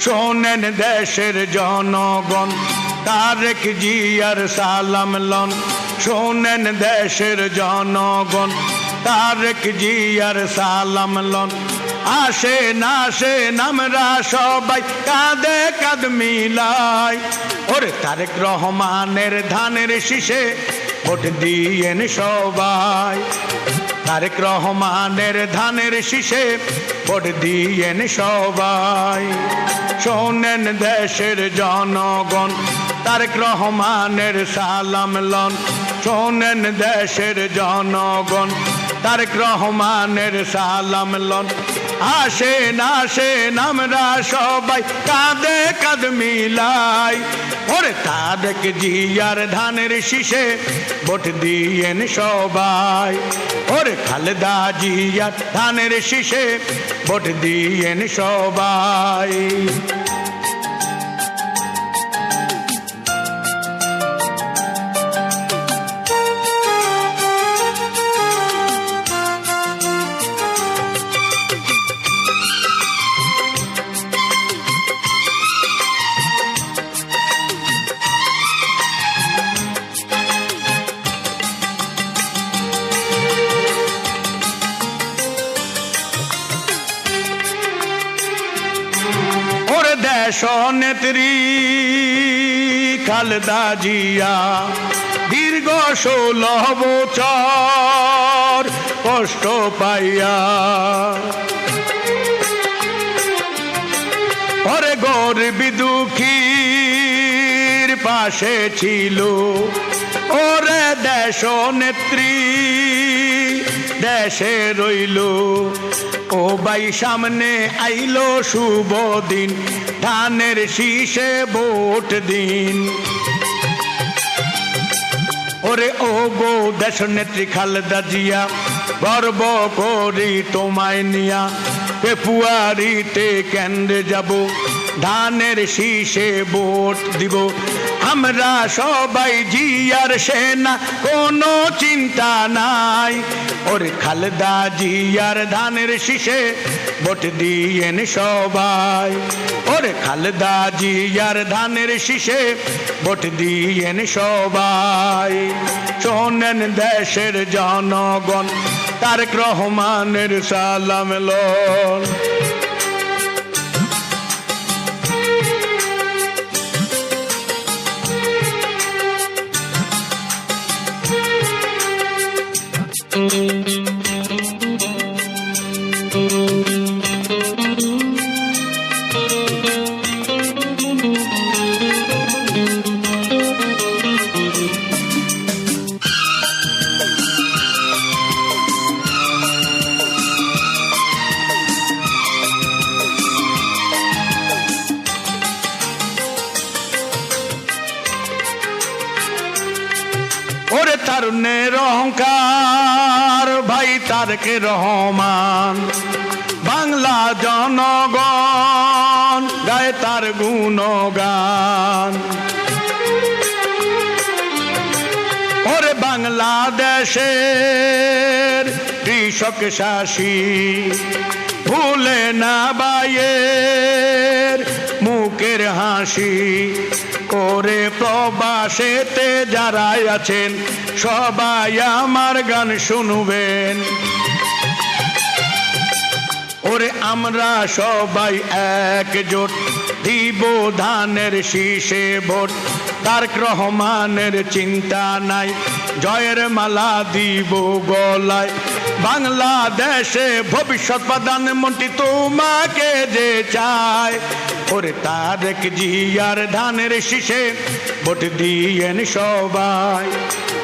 শোনেন দেশের জনগণ তারেক জিয়ার সালাম লন। শোনেন দেশের জনগণ তারেক জিয়ার সালাম লন। আসেন আসেন আমরা সবাই কাঁধে কাঁধ মিলাই, ওরে তারেক রহমানের ধানের শীষে ভোট দিয়েন সবাই। তারেক রহমানের ধানের শীষে ভোট দিয়েন সবাই। শোনেন দেশের জনগণ তারেক রহমানের সালাম লন। শোনেন দেশের জনগণ তারেক রহমানের সালাম লন। আসেন আসেন আমরা সবাই কাঁধে কাঁধ মিলাই, ওরে তারেক জিয়ার ধানের শীষে ভোট দিয়েন সবাই। ওরে খালেদা জিয়ার ধানের শীষে ভোট দিয়েন সবাই। দেশ নেত্রী খালেদা জিয়া দীর্ঘ 16 বছর কষ্ট পাইয়া, ওরে গরিব দুঃখীর পাশে ছিল। ওরে দেশ নেত্রী দেশে রইল, ও ভাই সামনে আইলো শুভ দিন, ধানের শীষে ভোট দিন। ওরে ও গো দেশ নেত্রী খালেদা জিয়া গর্ব করি তোমায় নিয়া, ফেব্রুয়ারিতে কেন্দ্রে যাব, ধানের শীষে ভোট দিব। আমরা সবাই জিয়ার সেনা, কোনো চিন্তা নাই, ওরে খালেদা জিয়ার ধানের শীষে ভোট দিয়েন সবাই। ওরে খালেদা জিয়ার ধানের শীষে ভোট দিয়েন সবাই। শোনেন দেশের জনগণ তারেক রহমানের সালাম লন। ওরে তারুণ্যের অহংকার ভাই তারেক রহমান, বাংলা জনগণ গায়ে তার গুণগান। ওরে বাংলাদেশের কৃষক শাসী ভুলে না বাইয়ের মুখের হাসি, করে প্রবাসেতে যারা আছেন সবাই আমার গান শুনবেন। ওরে আমরা সবাই একজোট দিব ধানের শীষে ভোট, তারেক রহমানের চিন্তা নাই, জয়ের মালা দিব গলায়। বাংলাদেশে ভবিষ্যৎ প্রধানমন্ত্রী তোমাকে যে চায়, ওরে তারেক জিয়ার ধানের শীষে ভোট দিয়েন সবাই।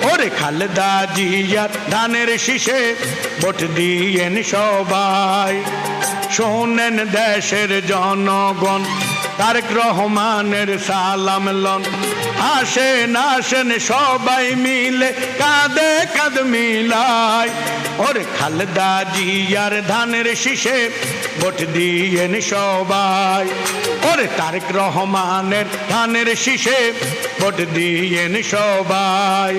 ওরে খালেদা জিয়ার ধানের শীষে ভোট দিয়েন সবাই। শোনেন দেশের জনগণ তারেক রহমানের সালাম লন। আসেন আসেন সবাই মিলে কাঁধে কাঁধ মিলাই, ওরে খালেদা জিয়ার ধানের শীষে ভোট দিয়েন সবাই। ওরে তারেক রহমানের ধানের শীষে ভোট দিয়েন সবাই।